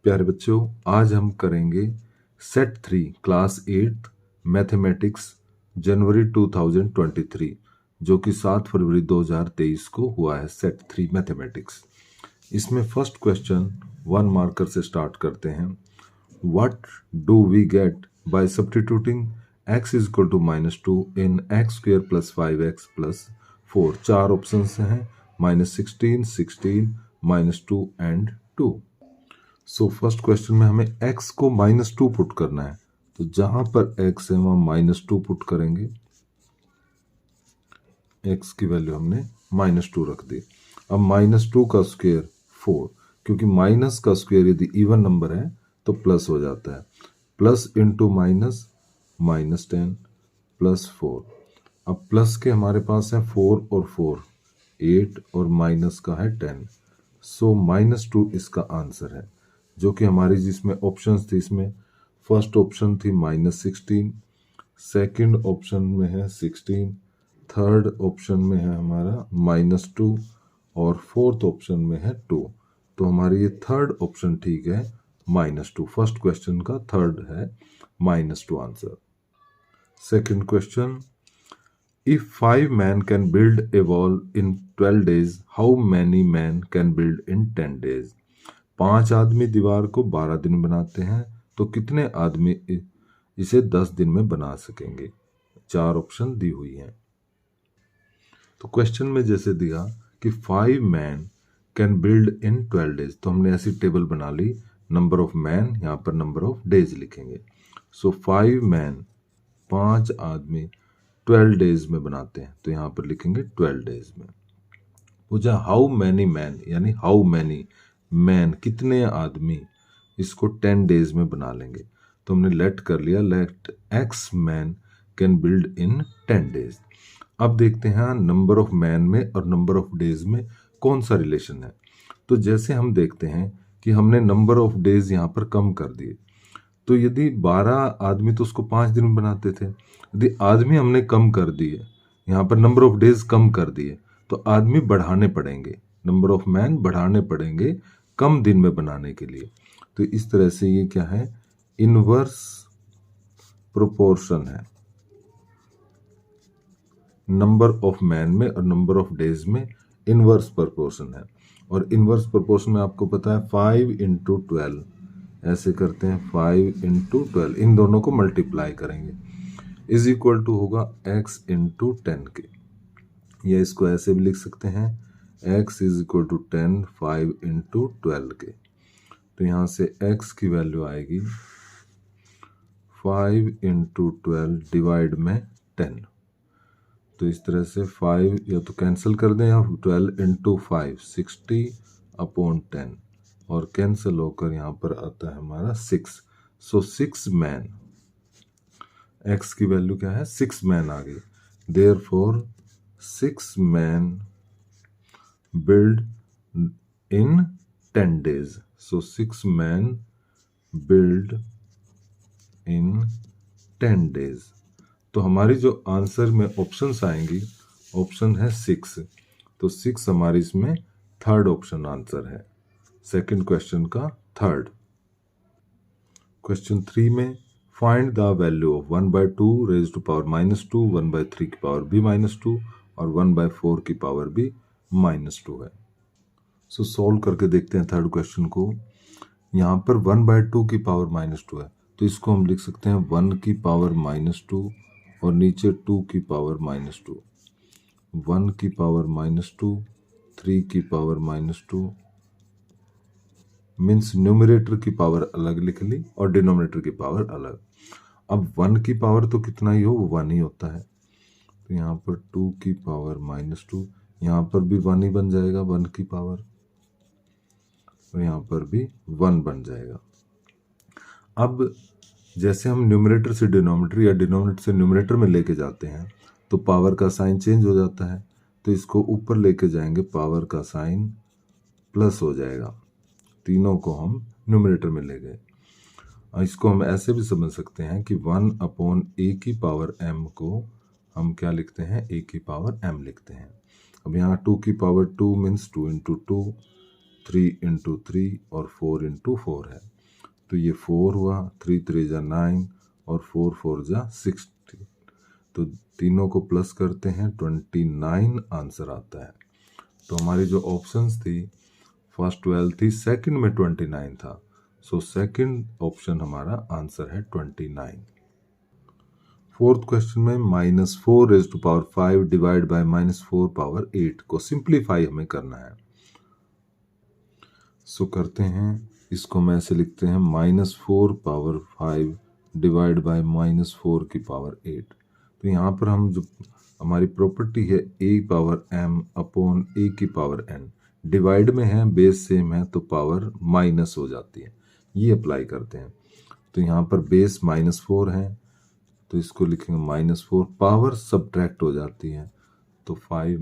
प्यारे बच्चों, आज हम करेंगे सेट 3 क्लास 8 मैथमेटिक्स जनवरी 2023 जो कि 7 फरवरी 2023 को हुआ है। Set 3 mathematics. इसमें फर्स्ट क्वेश्चन 1 मार्कर से स्टार्ट करते हैं। What do we get by substituting x is equal to -2 in x² + 5x + 4। 4 option हैं, -16, 16, -2 एंड 2। सो फर्स्ट क्वेश्चन में हमें x को -2 पुट करना है, तो जहां पर x है वहां -2 पुट करेंगे। x की वैल्यू हमने -2 रख दी। अब -2 का स्क्वायर 4, क्योंकि माइनस का स्क्वायर यदि इवन नंबर है तो प्लस हो जाता है। Plus into minus -10 + 4। अब प्लस के हमारे पास है 4 और 4 8 और माइनस का है 10। सो -2 इसका आंसर है, जो कि हमारी जिसमें ऑप्शंस थी, इसमें फर्स्ट ऑप्शन थी -16, सेकंड ऑप्शन में है 16, थर्ड ऑप्शन में है हमारा -2 और फोर्थ ऑप्शन में है 2। तो हमारी ये थर्ड ऑप्शन ठीक है, -2। फर्स्ट क्वेश्चन का थर्ड है -2 answer. Second question, if 5 men can build a wall in 12 days, how many men can build in 10 days? 5 आदमी दीवार को 12 दिन में बनाते हैं, तो कितने आदमी इसे 10 दिन में बना सकेंगे? 4 ऑप्शन दी हुई हैं। तो क्वेश्चन में जैसे दिया कि 5 man can build in 12 days, तो हमने ऐसी टेबल बना ली, नंबर ऑफ मैन यहाँ पर नंबर ऑफ डेज लिखेंगे। सो 5 मैन 5 आदमी 12 डेज में बनाते हैं, तो यहाँ पर लिखेंगे 12 डेज में। पूछा हाउ मैनी मैन, यानी हाउ मैनी मैन कितने आदमी इसको 10 डेज में बना लेंगे, तो हमने लेट कर लिया, let x men can build in 10 days. अब देखते हैं नंबर ऑफ मैन में और नंबर ऑफ डेज में कौन सा रिलेशन है। तो जैसे हम देखते हैं कि हमने नंबर ऑफ डेज यहाँ पर कम कर दिए, तो यदि 12 आदमी तो उसको 5 दिन में बनाते थे, यदि आदमी हमने कम कर दिए, यहाँ पर नंबर ऑफ डेज कम कर दिए, तो आदमी बढ़ाने पड़ेंगे, नंबर ऑफ मैन बढ़ाने पड़ेंगे कम दिन में बनाने के लिए। तो इस तरह से ये क्या है, इनवर्स प्रोपोर्शन है, नंबर ऑफ मैन में और नंबर ऑफ डेज में इनवर्स प्रोपोर्शन है। और इनवर्स प्रोपोर्शन में आपको पता है 5 × 12 ऐसे करते हैं, 5 × 12 इन दोनों को मल्टीप्लाई करेंगे, इज इक्वल टू होगा x × 10 के। या इसको ऐसे भी लिख सकते हैं, x इज इक्वल टू 10 5 × 12 के। तो यहाँ से x की वैल्यू आएगी 5 × 12 डिवाइड में 10। तो इस तरह से 5 या तो कैंसिल कर दें, या 12 × 5 60/10 और कैंसिल होकर यहाँ पर आता है हमारा 6। सो 6 मैन, x की वैल्यू क्या है, 6 मैन आ गई। Therefore 6 man build in 10 days. So 6 man build in 10 days. तो हमारी जो आंसर में ऑप्शंस आएंगी, ऑप्शन है 6, तो 6 हमारी इसमें थर्ड ऑप्शन आंसर है, सेकंड क्वेश्चन का थर्ड। क्वेश्चन 3 में find the value of 1/2 raised to power -2, 1/3 की पावर भी -2 और 1/4 की पावर भी -2 है। सो सॉल्व करके देखते हैं थर्ड क्वेश्चन को। यहाँ पर 1/2 की पावर -2 है, तो इसको हम लिख सकते हैं 1 की पावर -2 और नीचे 2 की पावर -2, 1 की पावर -2, 3 की पावर -2, मीन्स न्यूमरेटर की पावर अलग लिख ली और डिनोमिनेटर की पावर अलग। अब 1 की पावर तो कितना ही हो, वो 1 ही होता है, तो यहाँ पर 2 की पावर -2, यहाँ पर भी 1 ही बन जाएगा 1 की पावर, और यहाँ पर भी 1 बन जाएगा। अब जैसे हम न्यूमरेटर से डिनोमिनेटर या डिनोमिनेटर से न्यूमरेटर में लेके जाते हैं, तो पावर का साइन चेंज हो जाता है, तो इसको ऊपर लेके जाएंगे, पावर का साइन प्लस हो जाएगा। तीनों को हम न्यूमरेटर में ले गए। इसको हम ऐसे भी समझ सकते हैं कि 1/a की पावर m को हम क्या लिखते हैं, a की पावर m लिखते हैं। अब यहाँ 2 की पावर 2 मीन्स 2 × 2, 3 × 3 और 4 × 4 है। तो ये 4 हुआ, 3 3 जा 9 और 4 4 जा 60। तो तीनों को प्लस करते हैं 29 आंसर आता है। तो हमारी जो ऑप्शंस थी फर्स्ट 12 थी, सेकंड में 29 था, सो सेकंड ऑप्शन हमारा आंसर है 29। फोर्थ क्वेश्चन में -4⁵ डिवाइड बाय -4⁸ को सिंप्लीफाई हमें करना है। सो करते हैं, इसको मैं ऐसे लिखते हैं -4⁵ डिवाइड बाय -4⁸। तो यहाँ पर हम जो हमारी प्रॉपर्टी है a⁴m/a⁴n, डिवाइड में है, बेस सेम है तो पावर माइनस हो जाती है, ये अप्लाई करते हैं। तो यहाँ पर बेस -4 है तो इसको लिखेंगे -4, पावर सब्ट्रैक्ट हो जाती है तो 5 -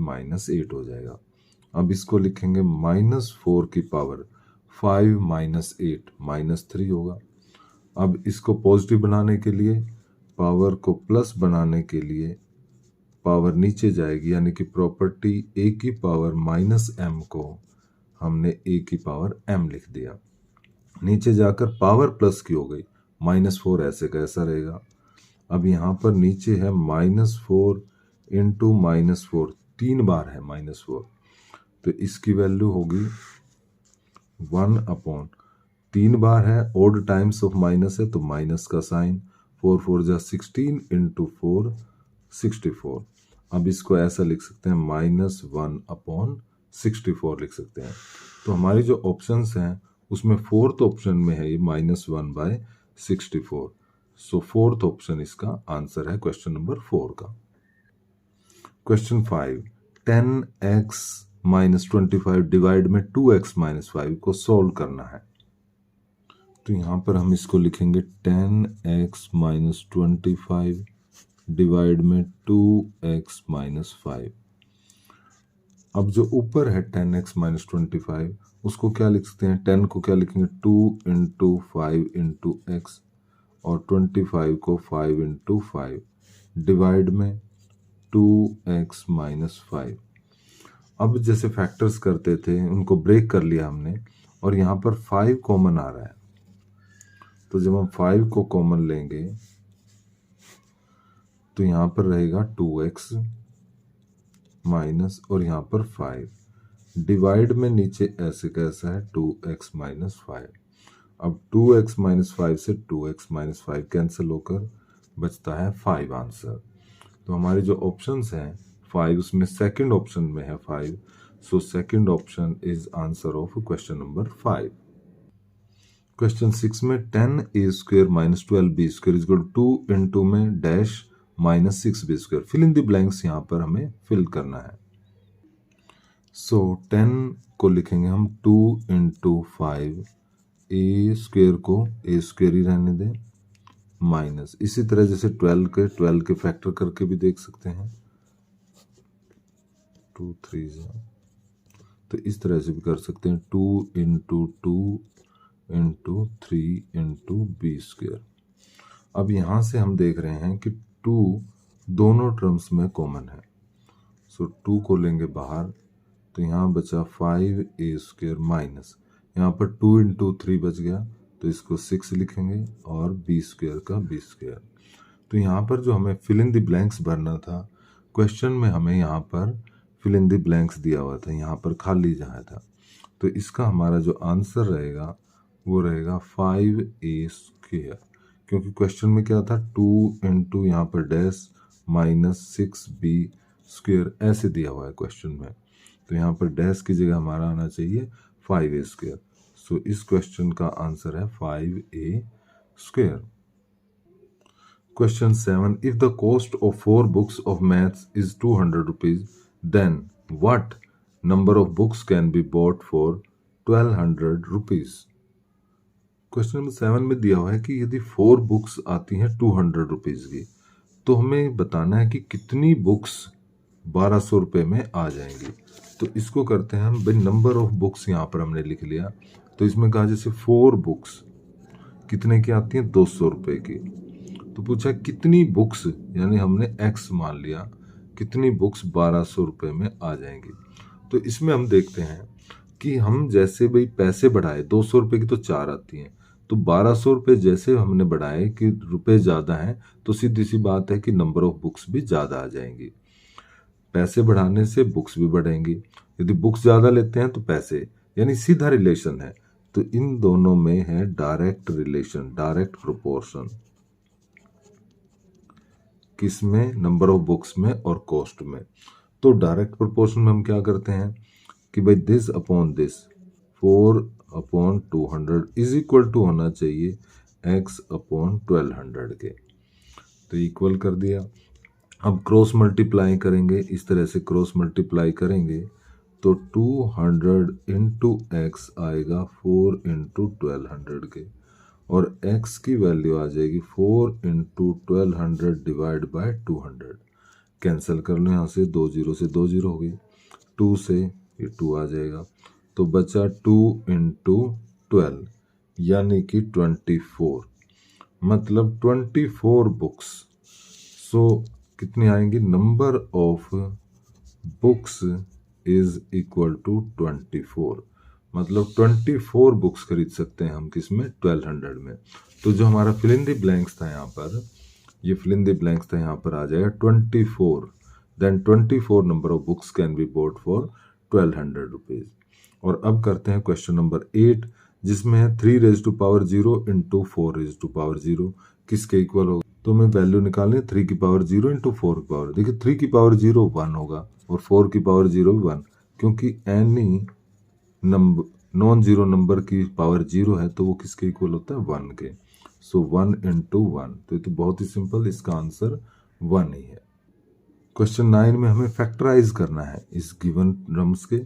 8 हो जाएगा। अब इसको लिखेंगे -4⁵ 5 - 8 -3 होगा। अब इसको पॉजिटिव बनाने के लिए, पावर को प्लस बनाने के लिए पावर नीचे जाएगी, यानी कि प्रॉपर्टी a⁻m को हमने a⁻m लिख दिया। नीचे जाकर पावर प्लस की हो गई, -4 ऐसे का ऐसा रहेगा। अब यहाँ पर नीचे है -4 इंटू -4, 3 बार है -4, तो इसकी वैल्यू होगी 1/, 3 बार है, ओड टाइम्स ऑफ माइनस है तो माइनस का साइन, 4 4 जा 16 इंटू 4 64। अब इसको ऐसा लिख सकते हैं -1/64 लिख सकते हैं। तो हमारी जो ऑप्शंस हैं उसमें फोर्थ ऑप्शन में है ये -1/64। सो फोर्थ ऑप्शन इसका आंसर है क्वेश्चन नंबर 4 का। क्वेश्चन 5, 10x - 25 डिवाइड में 2x - 5 को सॉल्व करना है। तो यहाँ पर हम इसको लिखेंगे 10x - 25 डिवाइड में 2x - 5। अब जो ऊपर है 10x - 25, उसको क्या लिख सकते हैं, 10 को क्या लिखेंगे 2 इंटू 5 इंटू एक्स, और 25 को 5 इंटू 5 डिवाइड में 2x - 5। अब जैसे फैक्टर्स करते थे उनको ब्रेक कर लिया हमने, और यहाँ पर 5 कॉमन आ रहा है, तो जब हम 5 को कॉमन लेंगे तो यहाँ पर रहेगा 2x माइनस, और यहाँ पर 5 डिवाइड में नीचे ऐसे कैसा है 2x - 5। अब 2x - 5 से 2x - 5 कैंसिल होकर बचता है 5 आंसर। तो हमारे जो ऑप्शंस हैं 5, उसमें सेकंड ऑप्शन में है 5, so second option is answer of question number 5। Question 6 में 10a² - 12b² is equal to 2 into में dash -6b², fill in the blanks यहाँ पर हमें फिल करना है। सो 10 को लिखेंगे हम 2 इंटू 5, a² को a² ही रहने दें, माइनस, इसी तरह जैसे 12 के फैक्टर करके भी देख सकते हैं, 2 3 तो इस तरह से भी कर सकते हैं 2 इंटू 2 इंटू 3 इंटू b²। अब यहाँ से हम देख रहे हैं कि 2 दोनों टर्म्स में कॉमन है, सो 2 को लेंगे बाहर तो यहाँ बचा 5a² माइनस, यहाँ पर 2 इंटू 3 बच गया तो इसको 6 लिखेंगे और b² का b²। तो यहाँ पर जो हमें फिल इन द ब्लैंक्स भरना था, क्वेश्चन में हमें यहाँ पर फिल इन द ब्लैंक्स दिया हुआ था, यहाँ पर खाली जगह था, तो इसका हमारा जो आंसर रहेगा वो रहेगा 5a², क्योंकि क्वेश्चन में क्या था 2 इंटू यहाँ पर डैश -6b² ऐसे दिया हुआ है क्वेश्चन में, तो यहाँ पर डैश की जगह हमारा आना चाहिए 5a²। सो इस क्वेश्चन का आंसर है 5a²। Question 7, if the cost of 4 books of maths is 200 rupees, then what number of books can be bought for 1200 rupees. Question number 7 में दिया हुआ है कि यदि 4 बुक्स आती हैं 200 रुपीज की, तो हमें बताना है कि कितनी बुक्स 1200 रुपये में आ जाएंगी। तो इसको करते हैं हम, भाई नंबर ऑफ बुक्स यहाँ पर हमने लिख लिया, तो इसमें कहा जैसे 4 बुक्स कितने की आती हैं 200 रुपये की, तो पूछा कितनी बुक्स, यानी हमने x मान लिया, कितनी बुक्स 1200 रुपये में आ जाएंगी। तो इसमें हम देखते हैं कि हम जैसे भाई पैसे बढ़ाए, 200 रुपये की तो 4 आती हैं, तो 1200 रुपये जैसे हमने बढ़ाए कि रुपए ज़्यादा हैं, तो सीधी सी बात है कि नंबर ऑफ बुक्स भी ज़्यादा आ जाएंगी। पैसे बढ़ाने से बुक्स भी बढ़ेंगी, यदि बुक्स ज़्यादा लेते हैं तो पैसे, यानी सीधा रिलेशन है। तो इन दोनों में है डायरेक्ट रिलेशन, डायरेक्ट प्रोपोर्शन। किसमें? नंबर ऑफ बुक्स में और कॉस्ट में। तो डायरेक्ट प्रोपोर्शन में हम क्या करते हैं कि भाई this upon this, 4/200 is equal to होना चाहिए x/1200 के। तो इक्वल कर दिया। अब क्रॉस मल्टीप्लाई करेंगे, इस तरह से क्रॉस मल्टीप्लाई करेंगे तो 200 इंटू एक्स आएगा 4 इंटू 1200 के, और x की वैल्यू आ जाएगी 4 इंटू 1200 डिवाइड बाय 200। कैंसिल कर लो, यहाँ से 2 0 से 2 0 हो गई, 2 से ये 2 आ जाएगा, तो बचा 2 इंटू 12 यानी कि 24, मतलब 24 बुक्स। सो कितनी आएंगी? Number of books is equal to 24, मतलब 24 बुक्स खरीद सकते हैं हम किसमें? 1200 में। तो जो हमारा फिल इन द ब्लैंक्स था यहाँ पर, ये फिल इन द ब्लैंक्स था यहाँ पर आ जाएगा 24, then 24 number of books can be bought for 1200 rupees. और अब करते हैं क्वेश्चन नंबर 8, जिसमें है 3 raise to power 0 into 4 raise to power 0 किसके इक्वल होगा? तो हमें वैल्यू निकालनी, 3 की पावर 0 इंटू 4 की पावर, देखिए 3 की पावर 0 1 होगा और 4 की पावर 0 भी 1, क्योंकि any number non zero number की पावर 0 है तो वो किसके इक्वल होता है? 1 के। सो 1 इंटू 1, तो ये तो बहुत ही सिंपल, इसका आंसर 1 ही है। क्वेश्चन 9 में हमें फैक्टराइज करना है इस गिवन टर्म्स के।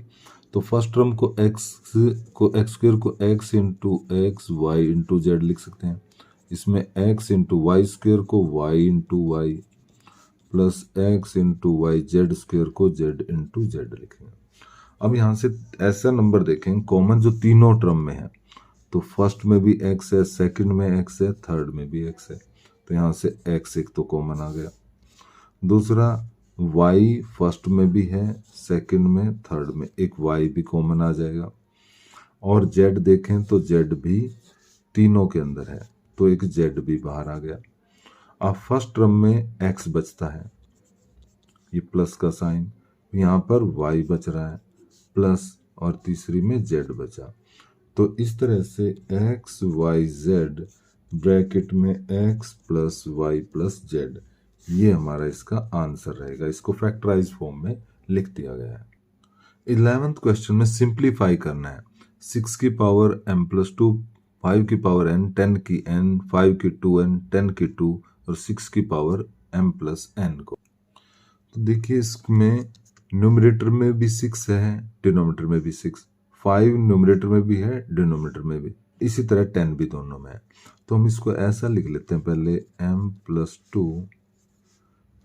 तो फर्स्ट टर्म को x स्क्वायर को x into X Y into Z लिख सकते हैं। इसमें x इंटू वाई स्क्वायर को y into Y plus x into Y Z square को z इंटू जेड लिखेंगे। अब यहाँ से ऐसा नंबर देखें कॉमन जो तीनों टर्म में है, तो फर्स्ट में भी x है, सेकंड में x है, थर्ड में भी x है, तो यहाँ से x एक तो कॉमन आ गया। दूसरा y फर्स्ट में भी है, सेकंड में, थर्ड में, एक y भी कॉमन आ जाएगा। और z देखें तो z भी तीनों के अंदर है, तो एक z भी बाहर आ गया। अब फर्स्ट टर्म में x बचता है, ये प्लस का साइन, यहाँ पर y बच रहा है प्लस, और तीसरी में z बचा। तो इस तरह से x y z ब्रैकेट में x plus y plus z, ये हमारा इसका आंसर रहेगा। इसको फैक्टराइज फॉर्म में लिख दिया गया है। 11th क्वेश्चन में सिंप्लीफाई करना है। 6 की पावर m प्लस 2, 5 की पावर n, 10 की n, 5 की 2n, 10 की 2 और 6 की पावर m प्लस n को। तो देखिए इसमें न्यूमरेटर में भी 6 है, डिनोमिनेटर में भी 6, 5 न्यूमरेटर में भी है, डिनोमिनेटर में भी, इसी तरह 10 भी दोनों में है। तो हम इसको ऐसा लिख लेते हैं, पहले m प्लस 2,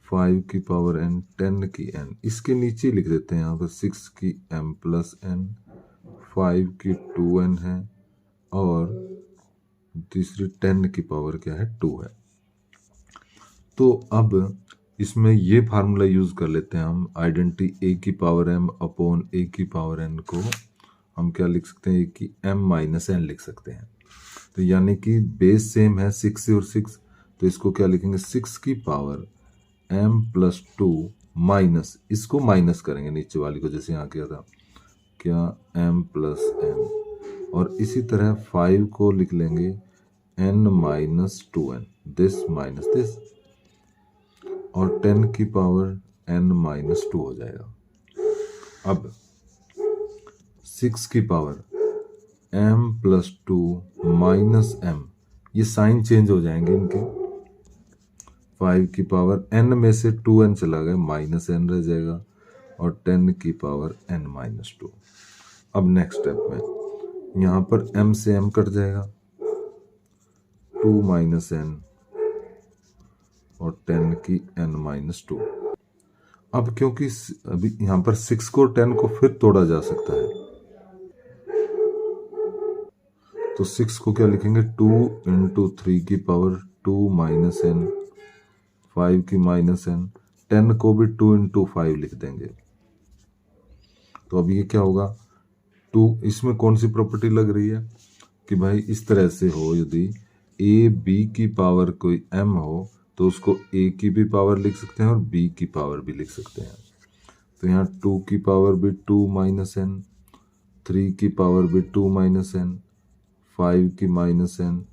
5 की पावर n, 10 की n, इसके नीचे लिख देते हैं यहाँ पर 6 की m प्लस n, 5 की 2n है, और तीसरी 10 की पावर क्या है? 2 है। तो अब इसमें ये फार्मूला यूज कर लेते हैं हम, आइडेंटिटी a की पावर m अपॉन a की पावर n को हम क्या लिख सकते हैं? कि m माइनस n लिख सकते हैं। तो यानी कि बेस सेम है 6 और 6, तो इसको क्या लिखेंगे? 6 की पावर m प्लस 2 माइनस, इसको माइनस करेंगे नीचे वाली को, जैसे यहाँ किया था, क्या m प्लस n, और इसी तरह 5 को लिख लेंगे n minus 2n, this minus this, और 10 की पावर n माइनस 2 हो जाएगा। अब 6 की power m plus 2 minus m, ये साइन चेंज हो जाएंगे इनके। 5 की पावर n में से 2n चला गया, माइनस n रह जाएगा, और 10 की पावर n माइनस 2। अब नेक्स्ट स्टेप में यहाँ पर m से m कट जाएगा, 2 माइनस n और 10 की n माइनस 2। अब क्योंकि अभी यहाँ पर 6 को 10 को फिर तोड़ा जा सकता है, तो 6 को क्या लिखेंगे? 2 इंटू 3 की पावर 2 माइनस n, 5 की माइनस n, 10 को भी 2 इंटू 5 लिख देंगे। तो अब ये क्या होगा? 2, इसमें कौन सी प्रॉपर्टी लग रही है? कि भाई इस तरह से हो, यदि ए बी की पावर कोई m हो तो उसको a की भी पावर लिख सकते हैं और b की पावर भी लिख सकते हैं। तो यहाँ 2 की पावर भी 2 माइनस n, 3 की पावर भी 2 माइनस n, 5 की माइनस n,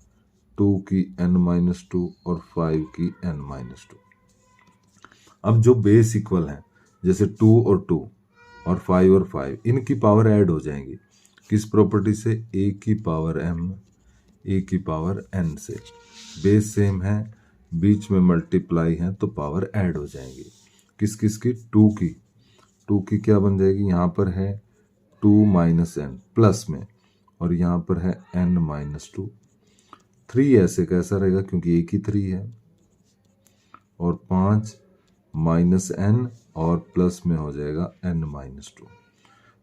2 की n माइनस 2 और 5 की n माइनस 2। अब जो बेस इक्वल हैं, जैसे 2 और 2 और 5 और 5, इनकी पावर ऐड हो जाएंगी। किस प्रॉपर्टी से? a की पावर m a की पावर n से। बेस सेम है, बीच में मल्टीप्लाई है तो पावर ऐड हो जाएंगी। किस किस की? 2 की क्या बन जाएगी? यहाँ पर है 2 माइनस n प्लस में, और यहाँ पर है n माइनस 2। 3 ऐसे कैसा रहेगा क्योंकि एक ही 3 है, और 5 माइनस n और प्लस में हो जाएगा n माइनस 2।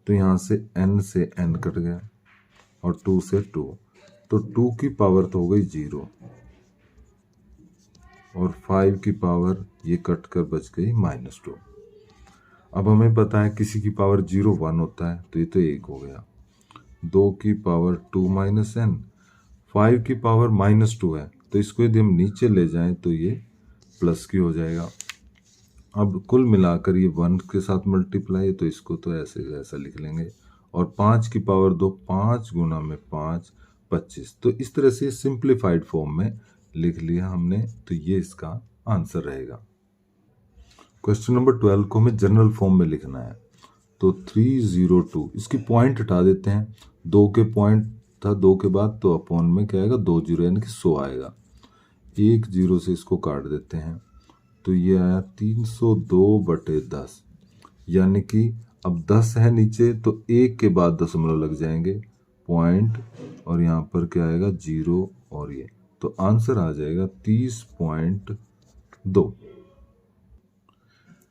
तो यहाँ से n से n कट गया और 2 से 2, तो 2 की पावर तो हो गई 0 और 5 की पावर ये कट कर बच गई माइनस 2। अब हमें पता है किसी की पावर 0 1 होता है, तो ये तो 1 हो गया। 2 की पावर 2 माइनस n, 5 की पावर माइनस 2 है, तो इसको यदि हम नीचे ले जाएं तो ये प्लस की हो जाएगा। अब कुल मिलाकर ये 1 के साथ मल्टीप्लाई, तो इसको तो ऐसे ऐसा लिख लेंगे। और 5 की पावर 2, 5 गुना में 5 25। तो इस तरह से सिंप्लीफाइड फॉर्म में लिख लिया हमने, तो ये इसका आंसर रहेगा। क्वेश्चन नंबर 12 को हमें जनरल फॉर्म में लिखना है। तो 302, इसकी पॉइंट हटा देते हैं, 2 के पॉइंट था 2 के बाद, तो अपॉन में क्या आएगा? 2 जीरो यानी कि 100 आएगा। 1 जीरो से इसको काट देते हैं, तो ये आया 302/10, यानी कि अब 10 है नीचे तो 1 के बाद दशमलव लग जाएंगे, पॉइंट, और यहाँ पर क्या आएगा? 0 और ये, तो आंसर आ जाएगा 30.2।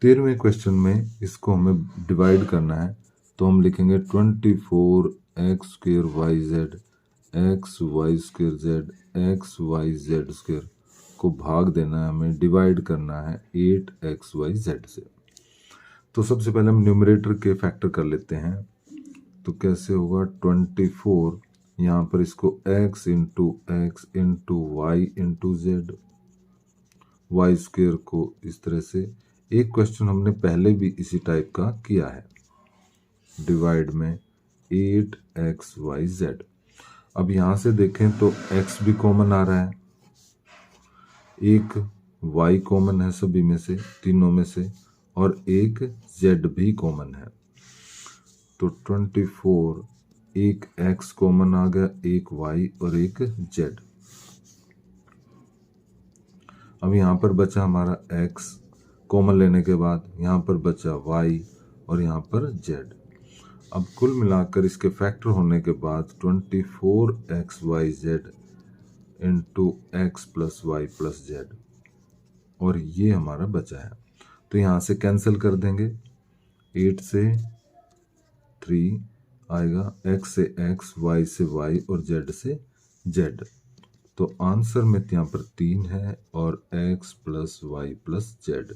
13वें क्वेश्चन में इसको हमें डिवाइड करना है, तो हम लिखेंगे 24x² yz xy² z xyz² को भाग देना है हमें, डिवाइड करना है 8xyz से। तो सबसे पहले हम न्यूमरेटर के फैक्टर कर लेते हैं। तो कैसे होगा? 24, यहाँ पर इसको x into X into Y into Z, Y square को इस तरह से। एक क्वेश्चन हमने पहले भी इसी टाइप का किया है, डिवाइड में 8xyz। अब यहाँ से देखें तो x भी कॉमन आ रहा है, एक y कॉमन है सभी में से, तीनों में से, और एक z भी कॉमन है। तो 24, एक x कॉमन आ गया, एक y और एक z। अब यहाँ पर बचा हमारा x कॉमन लेने के बाद, यहाँ पर बचा y और यहाँ पर z। अब कुल मिलाकर इसके फैक्टर होने के बाद 24xyz into X plus Y plus Z, और ये हमारा बचा है। तो यहाँ से कैंसिल कर देंगे, 8 से 3 आएगा, x से x, y से y और z से z। तो आंसर में यहाँ पर 3 है और x plus Y plus Z,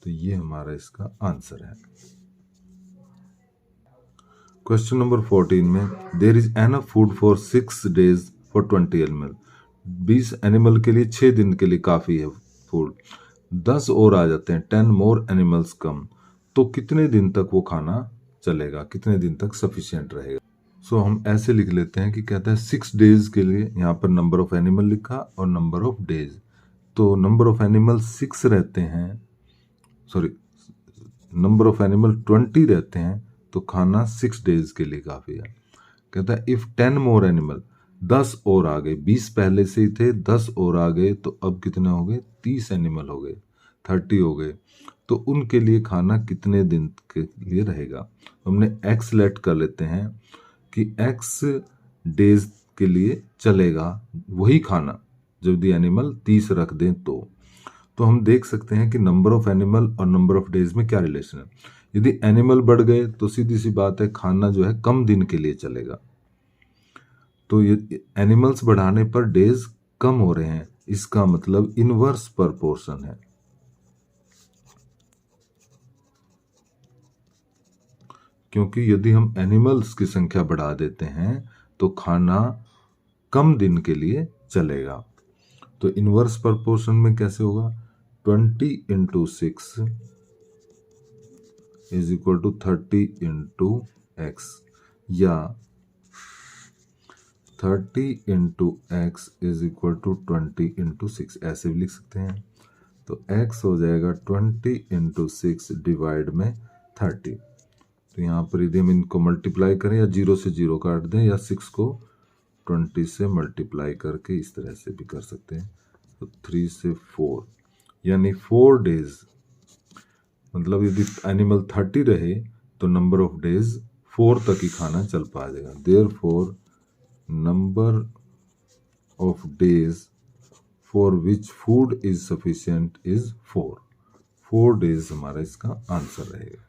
तो ये हमारा इसका आंसर है। क्वेश्चन नंबर 14 में there is enough food for 6 days for 20 animal. 20 animal के लिए 6 दिन के लिए काफ़ी है फूड। 10 और आ जाते हैं, 10 मोर एनिमल्स कम, तो कितने दिन तक वो खाना चलेगा, कितने दिन तक सफिशिएंट रहेगा? सो हम ऐसे लिख लेते हैं कि कहता है 6 days के लिए, यहाँ पर नंबर ऑफ एनिमल लिखा और नंबर ऑफ डेज। तो नंबर ऑफ एनिमल 6 रहते हैं, सॉरी नंबर ऑफ एनिमल 20 रहते हैं, तो खाना 6 days के लिए काफ़ी है। कहता है इफ़ 10 मोर एनिमल, 10 और आ गए, 20 पहले से ही थे, 10 और आ गए, तो अब कितने हो गए? 30 एनिमल हो गए, 30 हो गए, तो उनके लिए खाना कितने दिन के लिए रहेगा? हमने x लेट कर लेते हैं कि x डेज के लिए चलेगा वही खाना, जब दी एनिमल 30 रख दें तो हम देख सकते हैं कि नंबर ऑफ एनिमल और नंबर ऑफ डेज में क्या रिलेशन है। यदि एनिमल बढ़ गए तो सीधी सी बात है, खाना जो है कम दिन के लिए चलेगा। तो ये एनिमल्स बढ़ाने पर डेज कम हो रहे हैं, इसका मतलब इनवर्स प्रपोर्शन है। क्योंकि यदि हम एनिमल्स की संख्या बढ़ा देते हैं तो खाना कम दिन के लिए चलेगा। तो इनवर्स प्रपोर्शन में कैसे होगा, 20 into 6 is equal to 30 into X, या 30 into X is equal to 20 into 6, ऐसे भी लिख सकते हैं। तो x हो जाएगा 20 इंटू 6 डिवाइड में 30। तो यहाँ पर यदि हम इनको मल्टीप्लाई करें या 0 से 0 काट दें या 6 को 20 से मल्टीप्लाई करके इस तरह से भी कर सकते हैं। तो 3 से 4 यानी 4 डेज, मतलब यदि एनिमल 30 रहे तो नंबर ऑफ डेज 4 तक ही खाना चल पाएगा। Therefore number of days for which food is sufficient is 4 days हमारा इसका आंसर रहेगा।